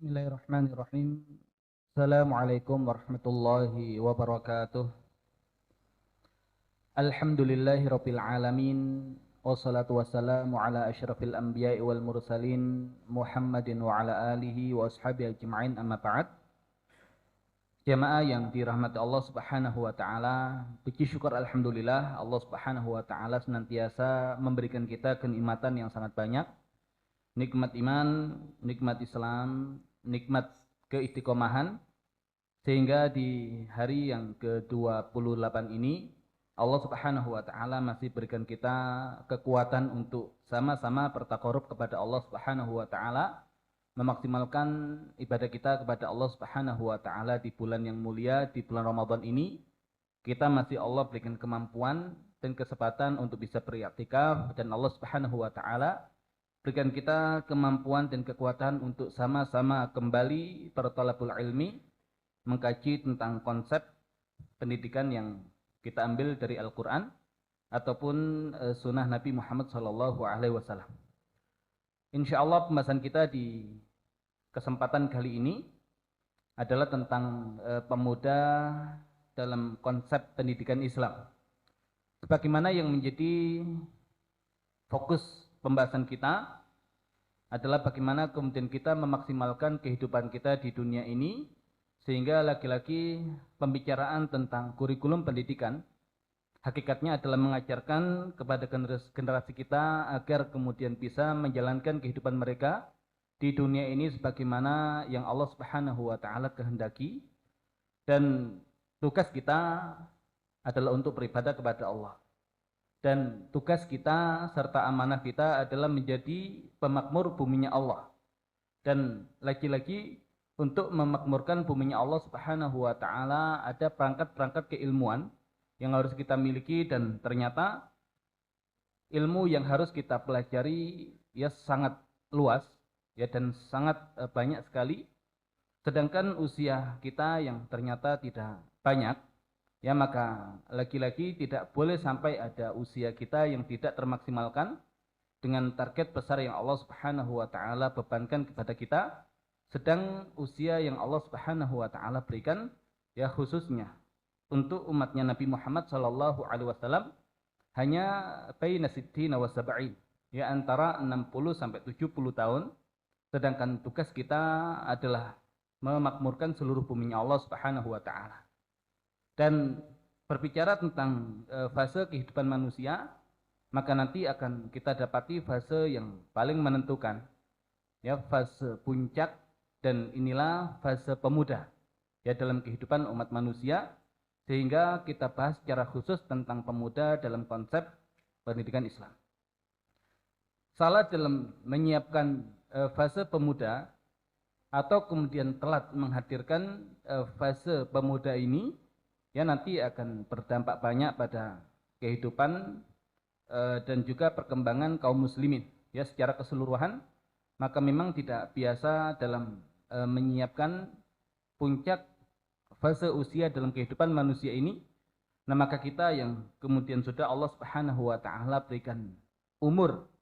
Bismillahirrahmanirrahim. Assalamualaikum warahmatullahi wabarakatuh. Alhamdulillahi rabbil alamin. Wassalatu wassalamu ala asyrafil anbiya'i wal mursalin Muhammadin wa ala alihi wa ashabihi ajma'in, amma ba'd. Jamaah yang dirahmati Allah Subhanahu wa taala, puji syukur alhamdulillah Allah Subhanahu wa taala senantiasa memberikan kita kenikmatan yang sangat banyak. Nikmat iman, nikmat Islam, nikmat keistiqomahan, sehingga di hari yang ke-28 ini Allah Subhanahu wa taala masih berikan kita kekuatan untuk sama-sama bertaqarrub kepada Allah Subhanahu wa taala, memaksimalkan ibadah kita kepada Allah Subhanahu wa taala di bulan yang mulia, di bulan Ramadan ini. Kita masih Allah berikan kemampuan dan kesempatan untuk bisa beriktikaf, dan Allah Subhanahu wa taala berikan kita kemampuan dan kekuatan untuk sama-sama kembali berthalabul ilmi, mengkaji tentang konsep pendidikan yang kita ambil dari Al-Quran ataupun sunnah Nabi Muhammad SAW. Insya Allah pembahasan kita di kesempatan kali ini adalah tentang pemuda dalam konsep pendidikan Islam. Sebagaimana yang menjadi fokus pembahasan kita adalah bagaimana kemudian kita memaksimalkan kehidupan kita di dunia ini, sehingga lagi-lagi pembicaraan tentang kurikulum pendidikan hakikatnya adalah mengajarkan kepada generasi kita agar kemudian bisa menjalankan kehidupan mereka di dunia ini sebagaimana yang Allah Subhanahu wa taala kehendaki, dan tugas kita adalah untuk beribadah kepada Allah. Dan tugas kita serta amanah kita adalah menjadi pemakmur buminya Allah. Dan lagi-lagi untuk memakmurkan buminya Allah Subhanahu wa taala ada perangkat-perangkat keilmuan yang harus kita miliki, dan ternyata ilmu yang harus kita pelajari ya sangat luas ya, dan sangat banyak sekali. Sedangkan usia kita yang ternyata tidak banyak, ya maka lagi-lagi tidak boleh sampai ada usia kita yang tidak termaksimalkan dengan target besar yang Allah Subhanahu wa taala bebankan kepada kita. Sedang usia yang Allah Subhanahu wa taala berikan ya khususnya untuk umatnya Nabi Muhammad sallallahu alaihi wasallam hanya baina sittina wa sab'in, ya antara 60 sampai 70 tahun. Sedangkan tugas kita adalah memakmurkan seluruh buminya Allah Subhanahu wa taala. Dan berbicara tentang fase kehidupan manusia, maka nanti akan kita dapati fase yang paling menentukan, ya fase puncak, dan inilah fase pemuda ya dalam kehidupan umat manusia, sehingga kita bahas secara khusus tentang pemuda dalam konsep pendidikan Islam. Salah dalam menyiapkan fase pemuda atau kemudian telat menghadirkan fase pemuda ini, ya nanti akan berdampak banyak pada kehidupan dan juga perkembangan kaum muslimin ya secara keseluruhan. Maka memang tidak biasa dalam menyiapkan puncak fase usia dalam kehidupan manusia ini. Nah, maka kita yang kemudian sudah Allah Subhanahu wa taala berikan umur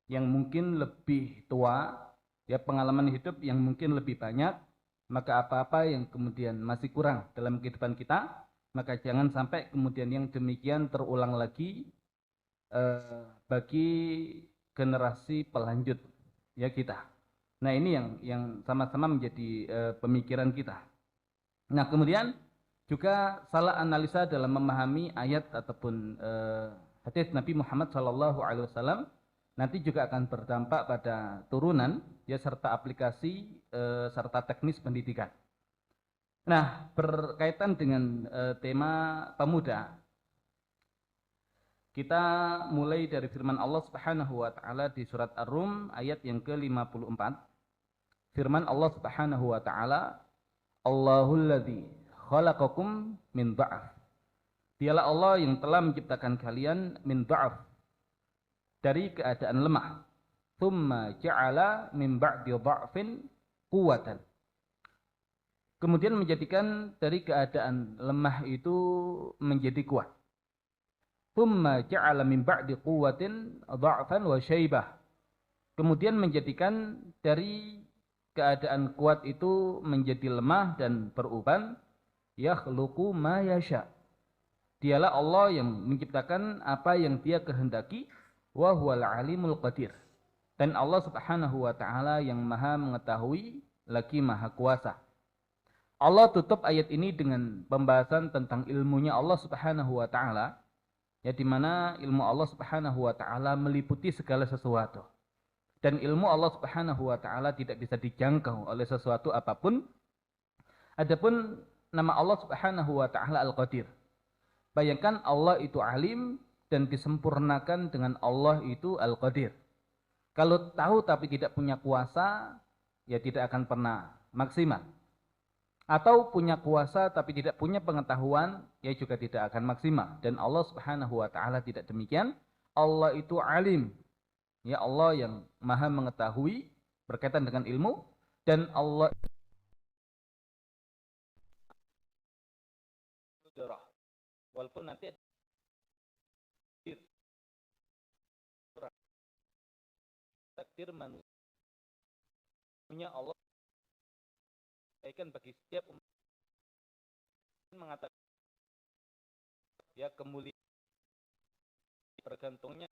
yang mungkin lebih tua, ya pengalaman hidup yang mungkin lebih banyak, maka apa-apa yang kemudian masih kurang dalam kehidupan kita, maka jangan sampai kemudian yang demikian terulang lagi bagi generasi pelanjut ya kita. Nah, ini yang sama-sama menjadi pemikiran kita. Nah, kemudian juga salah analisa dalam memahami ayat ataupun hadis Nabi Muhammad SAW nanti juga akan berdampak pada turunan ya serta aplikasi serta teknis pendidikan. Nah, berkaitan dengan tema pemuda, kita mulai dari firman Allah Subhanahu wa taala di surat Ar-Rum ayat yang ke-54. Firman Allah Subhanahu wa taala, Allahul ladzi khalaqakum min dha'af. Dialah Allah yang telah menciptakan kalian min dha'af, dari keadaan lemah. Tsumma ja'ala min ba'di dha'fin quwwatan. Kemudian menjadikan dari keadaan lemah itu menjadi kuat. Tsumma ja'ala min ba'di quwwatin dha'fan wa syaibah. Kemudian menjadikan dari keadaan kuat itu menjadi lemah dan beruban, yakhluqu ma yasha. Dialah Allah yang menciptakan apa yang Dia kehendaki, wa huwal alimul qadir. Dan Allah Subhanahu wa taala yang Maha mengetahui lagi Maha kuasa. Allah tutup ayat ini dengan pembahasan tentang ilmunya Allah Subhanahu wa taala, ya, di mana ilmu Allah Subhanahu wa taala meliputi segala sesuatu. Dan ilmu Allah Subhanahu wa taala tidak bisa dijangkau oleh sesuatu apapun. Adapun nama Allah Subhanahu wa taala Al-Qadir. Bayangkan Allah itu alim dan disempurnakan dengan Allah itu Al-Qadir. Kalau tahu tapi tidak punya kuasa, ya tidak akan pernah maksimal. Atau punya kuasa tapi tidak punya pengetahuan, ya juga tidak akan maksimal. Dan Allah Subhanahu wa taala tidak demikian. Allah itu alim. Ya, Allah yang Maha mengetahui berkaitan dengan ilmu, dan Allah walaupun nanti takdir manusia Allah berikan bagi setiap umat mengatakan, ya, kemuliaan bergantungnya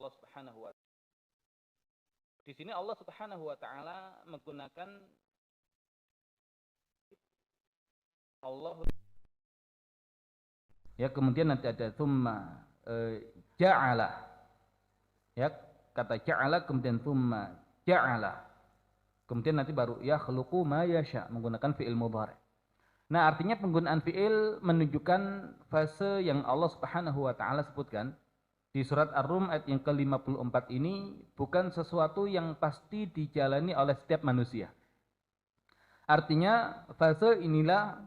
Allah Subhanahu wa taala. Di sini Allah Subhanahu wa taala menggunakan Allah, ya, kemudian nanti ada tsumma ja'ala, ya, kata ja'ala kemudian tsumma ja'ala, kemudian nanti baru yakhluqu ma yasha menggunakan fi'il mudhari'. Nah, artinya penggunaan fi'il menunjukkan fase yang Allah Subhanahu wa taala sebutkan di surat Ar-Rum ayat yang ke-54 ini bukan sesuatu yang pasti dijalani oleh setiap manusia. Artinya fase inilah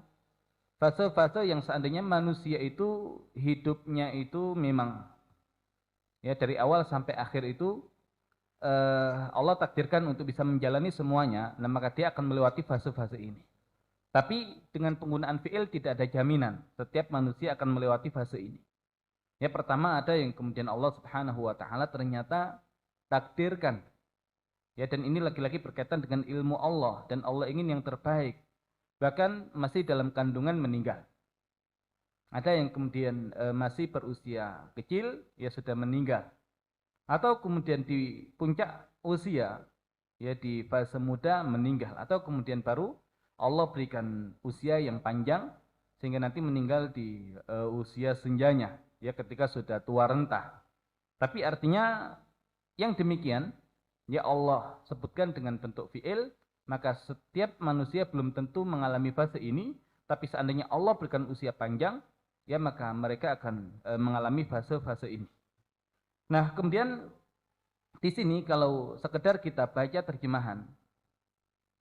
fase-fase yang seandainya manusia itu hidupnya itu memang, ya, dari awal sampai akhir itu Allah takdirkan untuk bisa menjalani semuanya, nah maka dia akan melewati fase-fase ini. Tapi dengan penggunaan fi'il tidak ada jaminan setiap manusia akan melewati fase ini. Ya, pertama ada yang kemudian Allah Subhanahu wa taala ternyata takdirkan. Ya, dan ini lagi-lagi berkaitan dengan ilmu Allah, dan Allah ingin yang terbaik. Bahkan masih dalam kandungan meninggal. Ada yang kemudian masih berusia kecil, ya sudah meninggal. Atau kemudian di puncak usia, ya di fase muda meninggal. Atau kemudian baru Allah berikan usia yang panjang sehingga nanti meninggal di usia senjanya, ya ketika sudah tua renta. Tapi artinya yang demikian, ya Allah sebutkan dengan bentuk fi'il, maka setiap manusia belum tentu mengalami fase ini, tapi seandainya Allah berikan usia panjang, ya maka mereka akan mengalami fase-fase ini. Nah, kemudian di sini kalau sekedar kita baca terjemahan,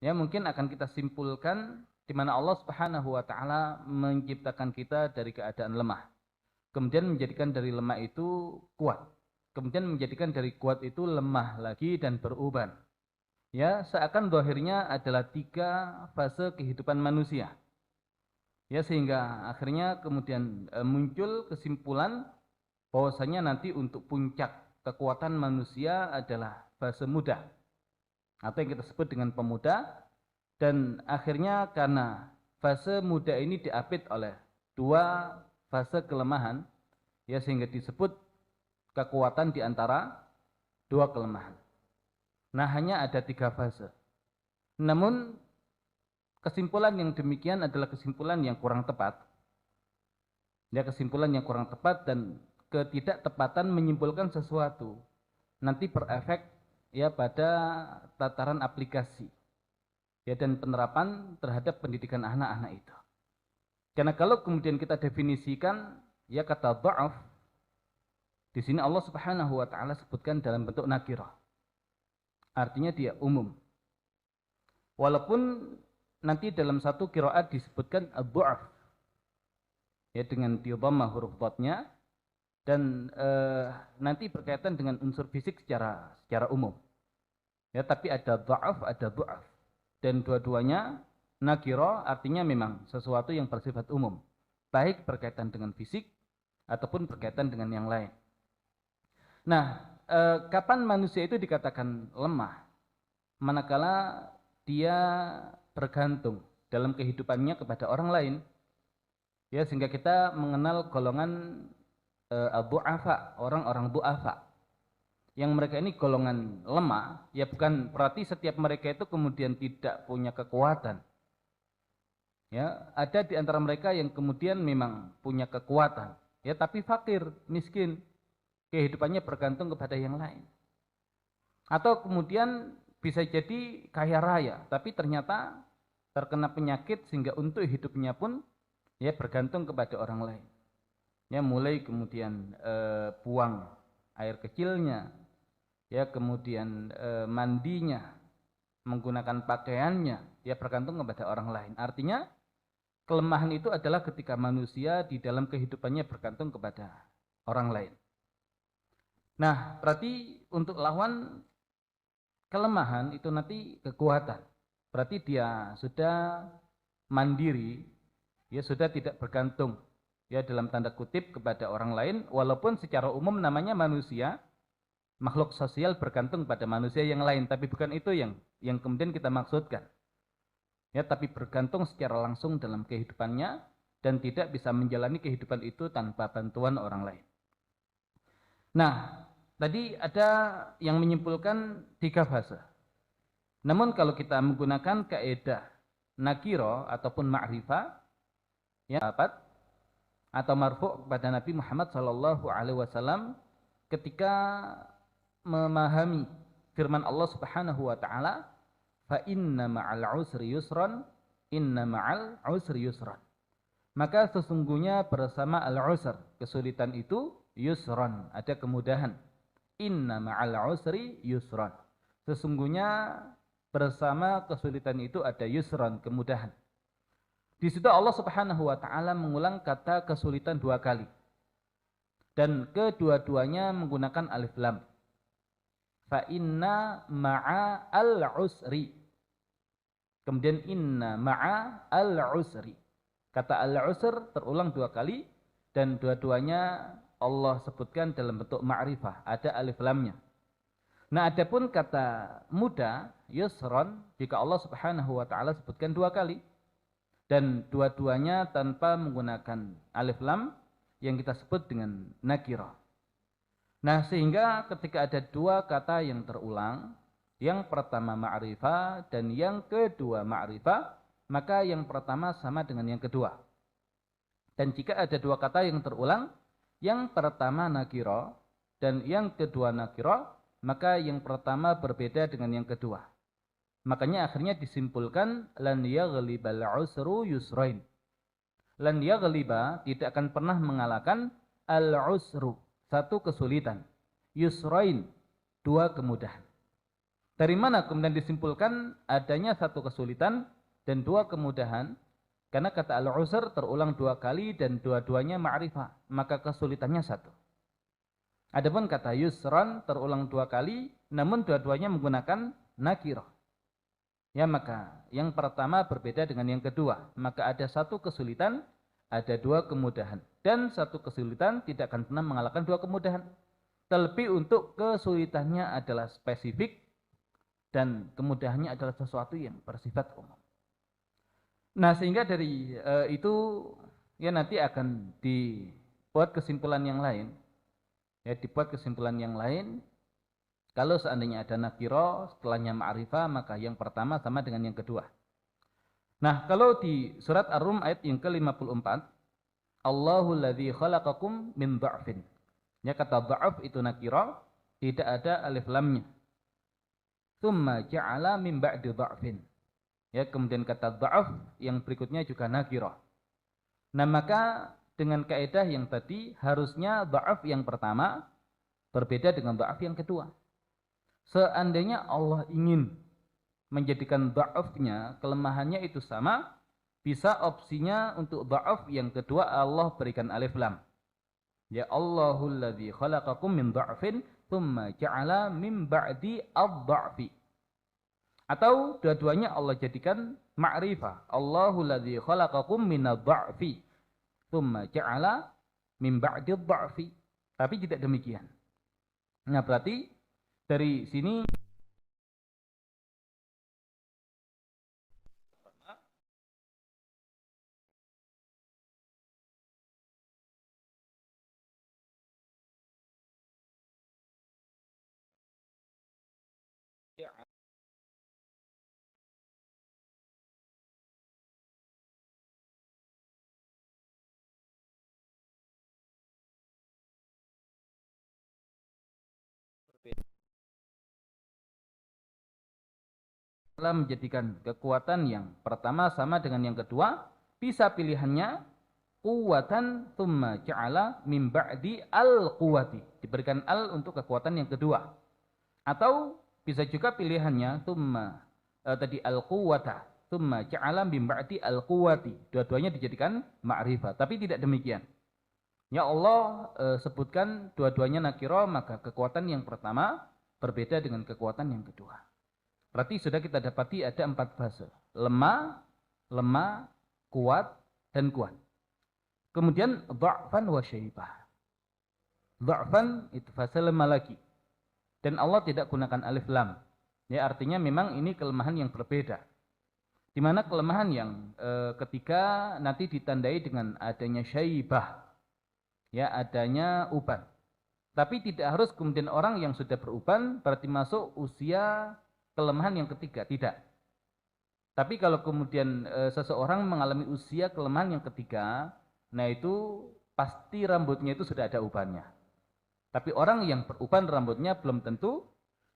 ya mungkin akan kita simpulkan di mana Allah Subhanahu wa taala menciptakan kita dari keadaan lemah. Kemudian menjadikan dari lemah itu kuat. Kemudian menjadikan dari kuat itu lemah lagi dan beruban. Ya, seakan zahirnya adalah 3 fase kehidupan manusia. Ya, sehingga akhirnya kemudian muncul kesimpulan bahwasanya nanti untuk puncak kekuatan manusia adalah fase muda, atau yang kita sebut dengan pemuda. Dan akhirnya karena fase muda ini diapit oleh 2 fase kelemahan, ya sehingga disebut kekuatan di antara 2 kelemahan. Nah, hanya ada 3 fase. Namun kesimpulan yang demikian adalah kesimpulan yang kurang tepat. Ya, kesimpulan yang kurang tepat, dan ketidaktepatan menyimpulkan sesuatu nanti berefek, ya, pada tataran aplikasi, ya, dan penerapan terhadap pendidikan anak-anak itu. Karena kalau kemudian kita definisikan, ya, kata dha'af di sini Allah Subhanahu wa taala sebutkan dalam bentuk nakirah. Artinya dia umum. Walaupun nanti dalam satu qiraat disebutkan ad-dha'af, ya, dengan didhammah huruf dhatnya, dan nanti berkaitan dengan unsur fisik secara umum. Ya, tapi ada dha'af, ada dhu'af. Dan dua-duanya nakirah, artinya memang sesuatu yang bersifat umum, baik berkaitan dengan fisik ataupun berkaitan dengan yang lain. Nah, kapan manusia itu dikatakan lemah? Manakala dia bergantung dalam kehidupannya kepada orang lain. Ya, sehingga kita mengenal golongan du'afa, orang-orang du'afa. Yang mereka ini golongan lemah, ya bukan berarti setiap mereka itu kemudian tidak punya kekuatan. Ya, ada di antara mereka yang kemudian memang punya kekuatan, ya tapi fakir, miskin, kehidupannya bergantung kepada yang lain. Atau kemudian bisa jadi kaya raya, tapi ternyata terkena penyakit sehingga untuk hidupnya pun ya bergantung kepada orang lain. Ya, mulai kemudian buang air kecilnya, ya kemudian mandinya, menggunakan pakaiannya, ya bergantung kepada orang lain. Artinya kelemahan itu adalah ketika manusia di dalam kehidupannya bergantung kepada orang lain. Nah, berarti untuk lawan kelemahan itu nanti kekuatan. Berarti dia sudah mandiri, ya sudah tidak bergantung, ya dalam tanda kutip kepada orang lain, walaupun secara umum namanya manusia, makhluk sosial bergantung pada manusia yang lain, tapi bukan itu yang kemudian kita maksudkan. Ya, tapi bergantung secara langsung dalam kehidupannya dan tidak bisa menjalani kehidupan itu tanpa bantuan orang lain. Nah, tadi ada yang menyimpulkan 3 fase. Namun kalau kita menggunakan kaidah nakiro ataupun ma'rifah, ya dapat atau marfu' kepada Nabi Muhammad SAW ketika memahami firman Allah Subhanahu wa taala, fa inna ma'al usri yusran, inna ma'al usri yusran. Maka sesungguhnya bersama al-usr, kesulitan itu, yusran, ada kemudahan. Inna ma'al usri yusran. Sesungguhnya bersama kesulitan itu ada yusran, kemudahan. Di situ Allah Subhanahu wa taala mengulang kata kesulitan 2 kali. Dan kedua-duanya menggunakan alif lam. Fa inna ma'a al-usri. Kemudian inna ma'a al-usri. Kata al-usr terulang 2 kali dan dua-duanya Allah sebutkan dalam bentuk ma'rifah, ada alif lamnya. Nah, adapun kata mudah, yusron, jika Allah Subhanahu wa taala sebutkan 2 kali dan dua-duanya tanpa menggunakan alif lam yang kita sebut dengan nakirah. Nah, sehingga ketika ada 2 kata yang terulang, yang pertama ma'rifah dan yang kedua ma'rifah, maka yang pertama sama dengan yang kedua. Dan jika ada 2 kata yang terulang, yang pertama nakirah dan yang kedua nakirah, maka yang pertama berbeda dengan yang kedua. Makanya akhirnya disimpulkan lan yaghlibal usru yusrain. Lan yaghliba tidak akan pernah mengalahkan al-usru, 1 kesulitan. Yusrain, 2 kemudahan. Dari mana kemudian disimpulkan adanya 1 kesulitan dan 2 kemudahan? Karena kata al-usr terulang 2 kali dan dua-duanya ma'rifah, maka kesulitannya 1. Adapun kata yusran terulang 2 kali, namun dua-duanya menggunakan nakirah. Ya, maka yang pertama berbeda dengan yang kedua. Maka ada 1 kesulitan, ada 2 kemudahan. Dan 1 kesulitan tidak akan pernah mengalahkan 2 kemudahan. Terlebih untuk kesulitannya adalah spesifik dan kemudahannya adalah sesuatu yang bersifat umum. Nah, sehingga dari itu ya nanti akan dibuat kesimpulan yang lain. Ya, dibuat kesimpulan yang lain. Kalau seandainya ada nakiro, setelahnya ma'rifah, maka yang pertama sama dengan yang kedua. Nah, kalau di surat Ar-Rum ayat yang ke-54, Allahul ladzi khalaqakum min dha'fin. Ya, kata dha'af itu nakiro, tidak ada alif lamnya. Tsumma ja'ala min ba'di dha'fin. Ya, kemudian kata dha'af yang berikutnya juga nakirah. Nah, maka dengan kaidah yang tadi harusnya dha'af yang pertama berbeda dengan dha'af yang kedua. Seandainya Allah ingin menjadikan dha'afnya, kelemahannya itu sama, bisa opsinya untuk dha'af yang kedua Allah berikan alif lam. Ya, Allahul ladzi khalaqakum min dha'fin tsumma ja'ala min ba'di ad-dha'fi. Atau dua-duanya Allah jadikan ma'rifah. Allahul ladzi khalaqakum minadh-dha'fi tsumma ja'ala min ba'di ad-dha'fi. Tapi tidak demikian. Nah, berarti dari sini telah menjadikan kekuatan yang pertama sama dengan yang kedua, bisa pilihannya quwwatan thumma ja'ala min ba'di al-quwwati. Diberikan al untuk kekuatan yang kedua. Atau bisa juga pilihannya thumma tadi al-quwwata thumma ja'ala min ba'di al-quwwati. Dua-duanya dijadikan ma'rifah, tapi tidak demikian. Ya Allah sebutkan dua-duanya nakira, maka kekuatan yang pertama berbeda dengan kekuatan yang kedua. Berarti sudah kita dapati ada 4 fase. Lemah, lemah, kuat, dan kuat. Kemudian dha'fan wa syaibah. Dha'fan itu fase lemah lagi. Dan Allah tidak gunakan alif lam. Ya, artinya memang ini kelemahan yang berbeda. Di mana kelemahan yang ketiga nanti ditandai dengan adanya syaibah. Ya, adanya uban. Tapi tidak harus kemudian orang yang sudah beruban berarti masuk usia kelemahan yang ketiga, tidak. Tapi kalau kemudian seseorang mengalami usia kelemahan yang ketiga, nah itu pasti rambutnya itu sudah ada ubannya. Tapi orang yang beruban rambutnya belum tentu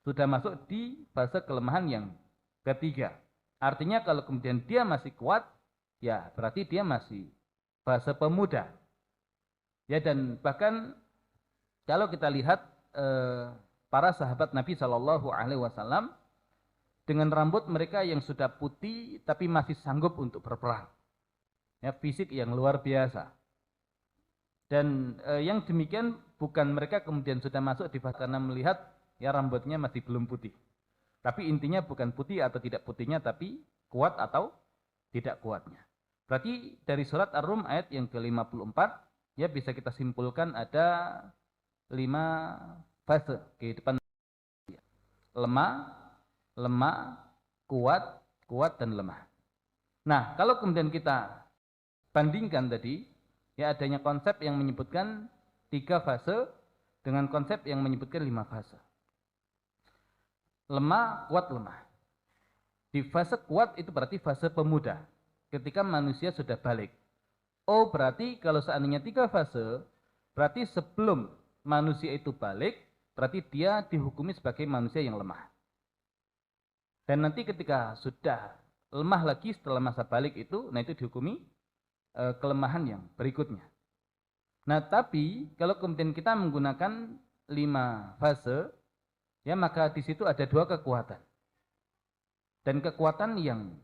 sudah masuk di fase kelemahan yang ketiga. Artinya kalau kemudian dia masih kuat, ya berarti dia masih fase pemuda. Ya, dan bahkan kalau kita lihat para sahabat Nabi Shallallahu Alaihi Wasallam dengan rambut mereka yang sudah putih tapi masih sanggup untuk berperang. Ya, fisik yang luar biasa. Dan yang demikian bukan mereka kemudian sudah masuk di fase karena melihat ya rambutnya masih belum putih. Tapi intinya bukan putih atau tidak putihnya, tapi kuat atau tidak kuatnya. Berarti dari surat Ar-Rum ayat yang ke-54 ya bisa kita simpulkan ada 5 fase kehidupan. Lemah, lemah, kuat, kuat, dan lemah. Nah, kalau kemudian kita bandingkan tadi, ya adanya konsep yang menyebutkan 3 fase dengan konsep yang menyebutkan 5 fase. Lemah, kuat, lemah. Di fase kuat itu berarti fase pemuda, ketika manusia sudah balik. Oh, berarti kalau seandainya 3 fase, berarti sebelum manusia itu balik, berarti dia dihukumi sebagai manusia yang lemah. Dan nanti ketika sudah lemah lagi setelah masa balik itu, nah itu dihukumi kelemahan yang berikutnya. Nah, tapi kalau kemudian kita menggunakan 5 fase, ya maka di situ ada 2 kekuatan. Dan kekuatan yang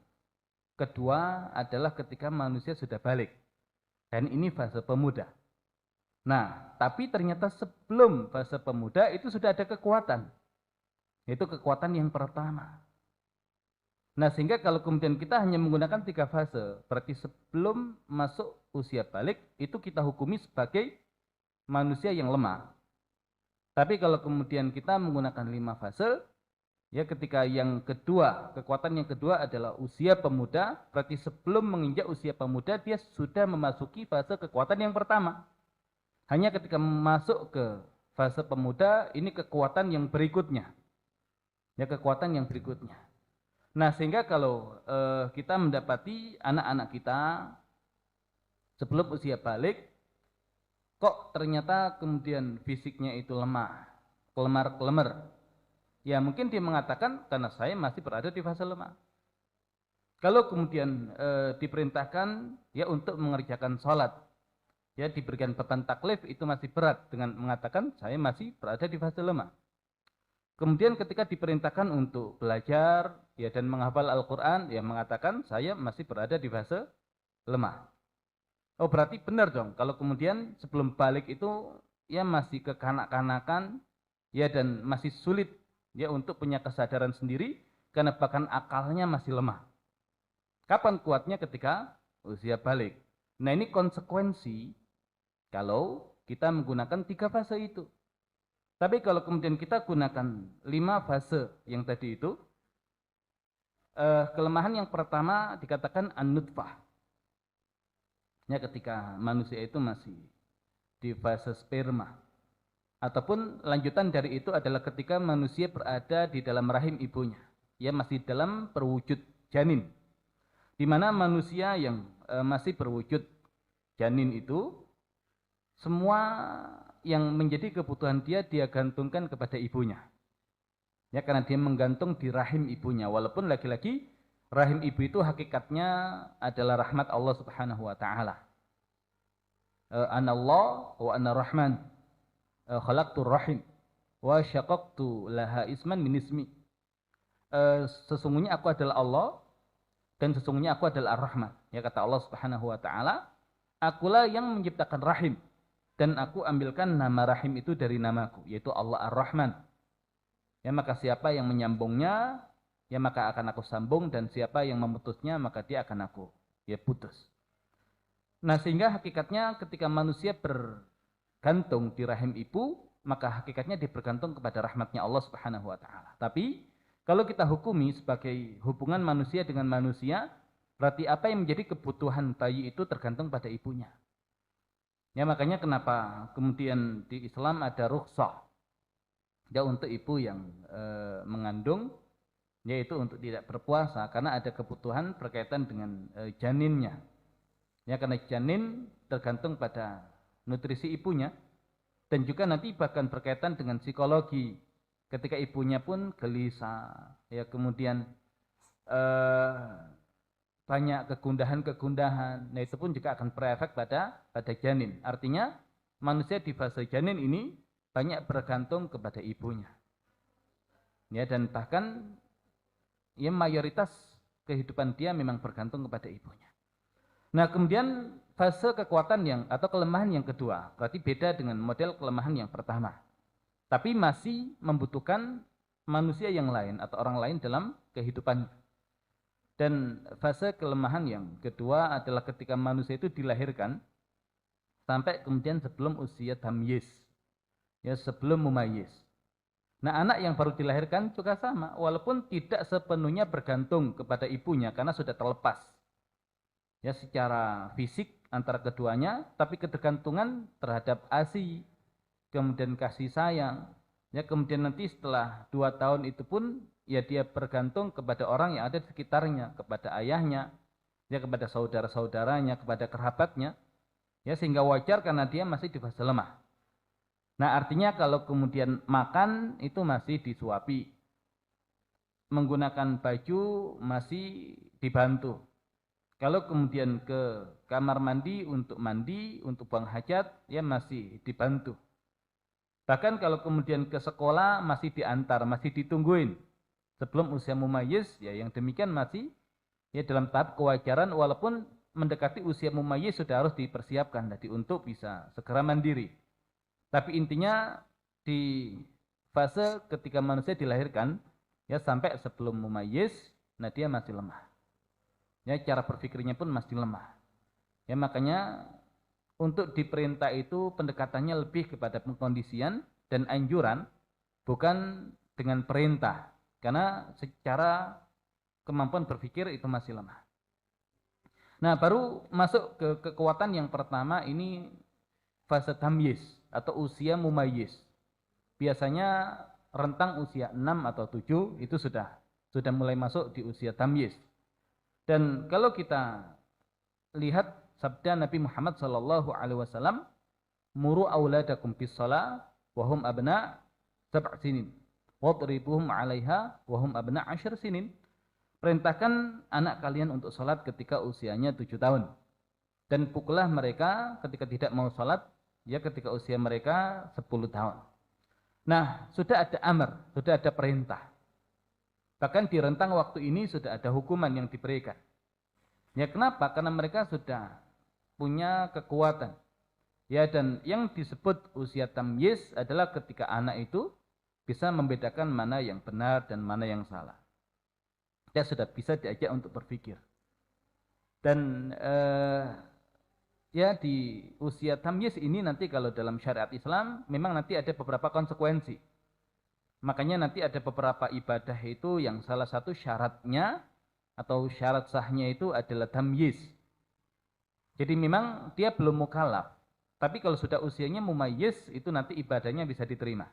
kedua adalah ketika manusia sudah balik. Dan ini fase pemuda. Nah, tapi ternyata sebelum fase pemuda itu sudah ada kekuatan. Yaitu kekuatan yang pertama. Nah, sehingga kalau kemudian kita hanya menggunakan 3 fase, berarti sebelum masuk usia balik, itu kita hukumi sebagai manusia yang lemah. Tapi kalau kemudian kita menggunakan 5 fase, ya ketika yang kedua, kekuatan yang kedua adalah usia pemuda, berarti sebelum menginjak usia pemuda, dia sudah memasuki fase kekuatan yang pertama. Hanya ketika masuk ke fase pemuda, ini kekuatan yang berikutnya. Ya, kekuatan yang berikutnya. Nah, sehingga kalau kita mendapati anak-anak kita sebelum usia balik, kok ternyata kemudian fisiknya itu lemah, kelemar-kelemar. Ya mungkin dia mengatakan karena saya masih berada di fase lemah. Kalau kemudian diperintahkan ya untuk mengerjakan sholat, ya diberikan beban taklif itu masih berat dengan mengatakan saya masih berada di fase lemah. Kemudian ketika diperintahkan untuk belajar ya dan menghafal Al-Quran, ya mengatakan saya masih berada di fase lemah. Oh, berarti benar dong kalau kemudian sebelum balik itu ya masih kekanak-kanakan ya dan masih sulit ya untuk punya kesadaran sendiri karena bahkan akalnya masih lemah. Kapan kuatnya? Ketika usia balik. Nah, ini konsekuensi kalau kita menggunakan 3 fase itu. Tapi kalau kemudian kita gunakan 5 fase yang tadi itu, kelemahan yang pertama dikatakan an-nutfah. Ya, ketika manusia itu masih di fase sperma. Ataupun lanjutan dari itu adalah ketika manusia berada di dalam rahim ibunya. Ya, masih dalam berwujud janin. Di mana manusia yang masih berwujud janin itu, semua yang menjadi kebutuhan dia gantungkan kepada ibunya. Ya, karena dia menggantung di rahim ibunya. Walaupun lagi-lagi rahim ibu itu hakikatnya adalah rahmat Allah Subhanahu wa taala. Anallah wa ana rahman. Khalaqtur rahim wa syaqaqtu laha isman min ismi. Sesungguhnya aku adalah Allah dan sesungguhnya aku adalah Ar-Rahman. Ya, kata Allah Subhanahu wa taala, akulah yang menciptakan rahim dan aku ambilkan nama rahim itu dari namaku, yaitu Allah Ar-Rahman. Ya, maka siapa yang menyambungnya, ya maka akan aku sambung, dan siapa yang memutusnya maka dia akan aku putus. Nah, sehingga hakikatnya ketika manusia bergantung di rahim ibu, maka hakikatnya dia bergantung kepada rahmatnya Allah Subhanahu wa taala. Tapi kalau kita hukumi sebagai hubungan manusia dengan manusia, berarti apa yang menjadi kebutuhan bayi itu tergantung pada ibunya. Ya, makanya kenapa kemudian di Islam ada rukhsah ya untuk ibu yang mengandung, yaitu untuk tidak berpuasa karena ada kebutuhan berkaitan dengan janinnya. Ya, karena janin tergantung pada nutrisi ibunya dan juga nanti bahkan berkaitan dengan psikologi. Ketika ibunya pun gelisah, ya kemudian banyak kegundahan-kegundahan, nah itu pun juga akan berefek pada janin. Artinya manusia di fase janin ini banyak bergantung kepada ibunya. Ya, dan bahkan ya mayoritas kehidupan dia memang bergantung kepada ibunya. Nah, kemudian fase kekuatan atau kelemahan yang kedua, berarti beda dengan model kelemahan yang pertama. Tapi masih membutuhkan manusia yang lain atau orang lain dalam kehidupannya. Dan fase kelemahan yang kedua adalah ketika manusia itu dilahirkan sampai kemudian sebelum usia tamyiz, ya sebelum mumayyiz. Nah, anak yang baru dilahirkan juga sama, walaupun tidak sepenuhnya bergantung kepada ibunya karena sudah terlepas ya secara fisik antara keduanya, tapi ketergantungan terhadap ASI, kemudian kasih sayang, ya kemudian nanti setelah 2 tahun itu pun ya dia bergantung kepada orang yang ada di sekitarnya, kepada ayahnya, ya kepada saudara-saudaranya, kepada kerabatnya, ya sehingga wajar karena dia masih di fase lemah. Nah, artinya kalau kemudian makan itu masih disuapi, menggunakan baju masih dibantu. Kalau kemudian ke kamar mandi, untuk buang hajat, ya masih dibantu. Bahkan kalau kemudian ke sekolah masih diantar, masih ditungguin. Sebelum usia mumayyiz, ya yang demikian masih ya dalam tahap kewajaran, walaupun mendekati usia mumayyiz sudah harus dipersiapkan tadi untuk bisa segera mandiri. Tapi intinya di fase ketika manusia dilahirkan, ya sampai sebelum mumayyiz, nah dia masih lemah. Ya, cara berpikirnya pun masih lemah. Ya, makanya untuk diperintah itu pendekatannya lebih kepada pengkondisian dan anjuran, bukan dengan perintah. Karena secara kemampuan berpikir itu masih lemah. Nah, baru masuk ke kekuatan yang pertama, ini fase tamyiz atau usia mumayyiz. Biasanya rentang usia 6 atau 7 itu sudah mulai masuk di usia tamyiz. Dan kalau kita lihat sabda Nabi Muhammad SAW, muru auladakum bis shalah wa hum abna 7 sinin, wadribuhum 'alaiha wa hum abna 10 sinin. Perintahkan anak kalian untuk salat ketika usianya 7 tahun. Dan pukullah mereka ketika tidak mau salat, ya ketika usia mereka 10 tahun. Nah, sudah ada amr, sudah ada perintah. Bahkan di rentang waktu ini sudah ada hukuman yang diberikan. Ya, kenapa? Karena mereka sudah punya kekuatan. Ya, dan yang disebut usia tamyiz adalah ketika anak itu bisa membedakan mana yang benar dan mana yang salah. Dia sudah bisa diajak untuk berpikir. Dan ya di usia tamyiz ini nanti kalau dalam syariat Islam memang nanti ada beberapa konsekuensi. Makanya nanti ada beberapa ibadah itu yang salah satu syaratnya atau syarat sahnya itu adalah tamyiz. Jadi memang dia belum mukallaf. Tapi kalau sudah usianya mumayyiz itu nanti ibadahnya bisa diterima.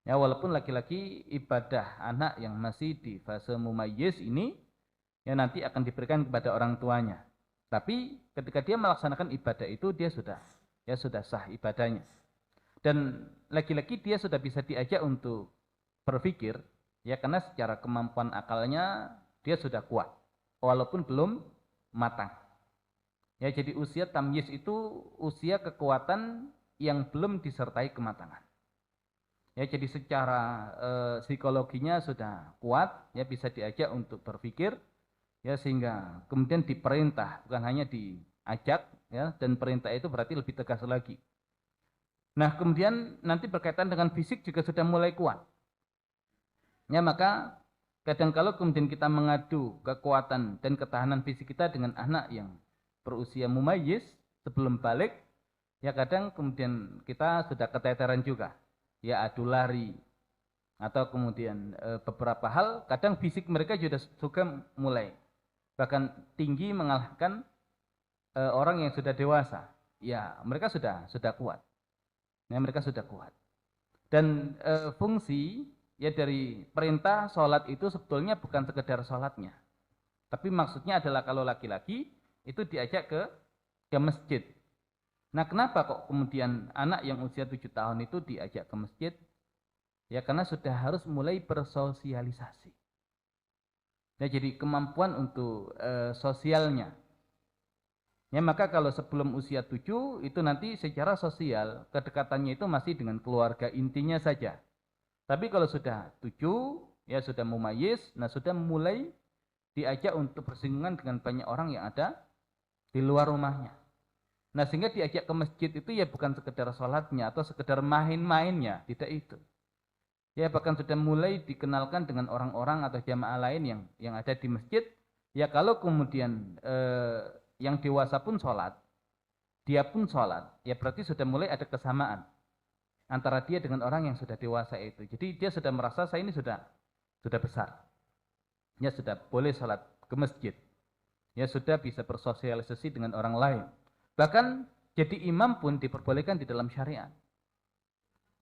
Ya walaupun laki-laki ibadah anak yang masih di fase mumayyiz ini ya nanti akan diberikan kepada orang tuanya. Tapi ketika dia melaksanakan ibadah itu dia sudah sah ibadahnya. Dan laki-laki dia sudah bisa diajak untuk berpikir ya karena secara kemampuan akalnya dia sudah kuat walaupun belum matang. Ya jadi usia tamyiz itu usia kekuatan yang belum disertai kematangan. Ya jadi secara psikologinya sudah kuat ya bisa diajak untuk berpikir ya sehingga kemudian diperintah bukan hanya diajak ya dan perintah itu berarti lebih tegas lagi. Nah, kemudian nanti berkaitan dengan fisik juga sudah mulai kuat. Ya, maka kadang kalau kemudian kita mengadu kekuatan dan ketahanan fisik kita dengan anak yang berusia mumayyiz sebelum balik, ya kadang kemudian kita sudah keteteran juga. Ya adu lari atau kemudian beberapa hal kadang fisik mereka juga mulai bahkan tinggi mengalahkan orang yang sudah dewasa. Ya, mereka sudah kuat. Ya, mereka sudah kuat. Dan fungsi ya dari perintah sholat itu sebetulnya bukan sekedar sholatnya. Tapi maksudnya adalah kalau laki-laki itu diajak ke masjid. Nah kenapa kok kemudian anak yang usia 7 tahun itu diajak ke masjid? Ya karena sudah harus mulai bersosialisasi. Ya jadi kemampuan untuk sosialnya. Ya maka kalau sebelum usia 7 itu nanti secara sosial kedekatannya itu masih dengan keluarga intinya saja. Tapi kalau sudah 7 ya sudah mumayyiz, nah sudah mulai diajak untuk bersinggungan dengan banyak orang yang ada di luar rumahnya. Nah sehingga diajak ke masjid itu ya bukan sekedar sholatnya atau sekedar main-mainnya, tidak itu. Ya bahkan sudah mulai dikenalkan dengan orang-orang atau jamaah lain yang ada di masjid. Ya kalau kemudian yang dewasa pun sholat, dia pun sholat, ya berarti sudah mulai ada kesamaan antara dia dengan orang yang sudah dewasa itu. Jadi dia sudah merasa saya ini sudah besar, ya sudah boleh sholat ke masjid, ya sudah bisa bersosialisasi dengan orang lain. Bahkan jadi imam pun diperbolehkan di dalam syariat.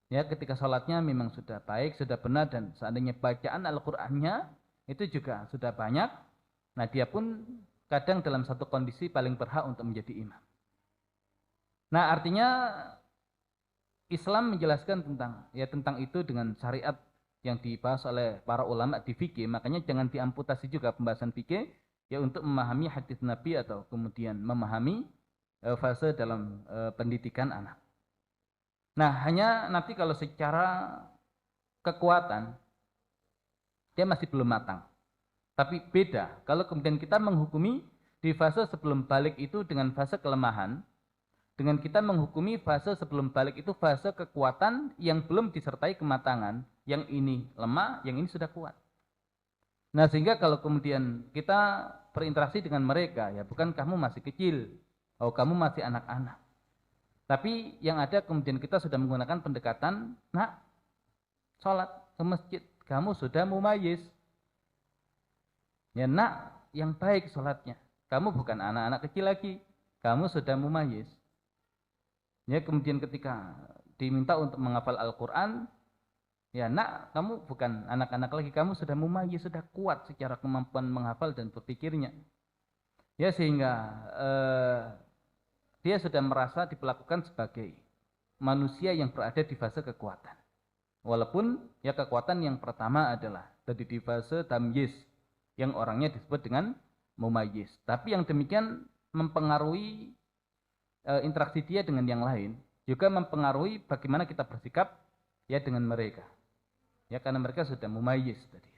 Ya ketika sholatnya memang sudah baik, sudah benar dan seandainya bacaan Al-Qur'annya itu juga sudah banyak, nah dia pun kadang dalam satu kondisi paling berhak untuk menjadi imam. Nah artinya Islam menjelaskan tentang itu dengan syariat yang dibahas oleh para ulama di fikih. Makanya jangan diamputasi juga pembahasan fikih ya untuk memahami hadis Nabi atau kemudian memahami fase dalam pendidikan anak. Nah hanya nanti kalau secara kekuatan dia masih belum matang. Tapi beda kalau kemudian kita menghukumi di fase sebelum balik itu dengan fase kelemahan, dengan kita menghukumi fase sebelum balik itu fase kekuatan yang belum disertai kematangan, yang ini lemah, yang ini sudah kuat. Nah sehingga kalau kemudian kita berinteraksi dengan mereka, ya bukan kamu masih kecil, oh kamu masih anak-anak. Tapi yang ada kemudian kita sudah menggunakan pendekatan, nak, sholat ke masjid, kamu sudah mumayyiz. Ya nak, yang baik sholatnya. Kamu bukan anak-anak kecil lagi. Kamu sudah mumayyiz. Ya kemudian ketika diminta untuk menghafal Al-Quran. Ya nak, kamu bukan anak-anak lagi. Kamu sudah mumayyiz, sudah kuat secara kemampuan menghafal dan berpikirnya. Ya sehingga dia sudah merasa diperlakukan sebagai manusia yang berada di fase kekuatan. Walaupun ya kekuatan yang pertama adalah tadi di fase tamyiz, yang orangnya disebut dengan mumayyiz. Tapi yang demikian mempengaruhi interaksi dia dengan yang lain, juga mempengaruhi bagaimana kita bersikap ya dengan mereka. Ya karena mereka sudah mumayyiz tadi.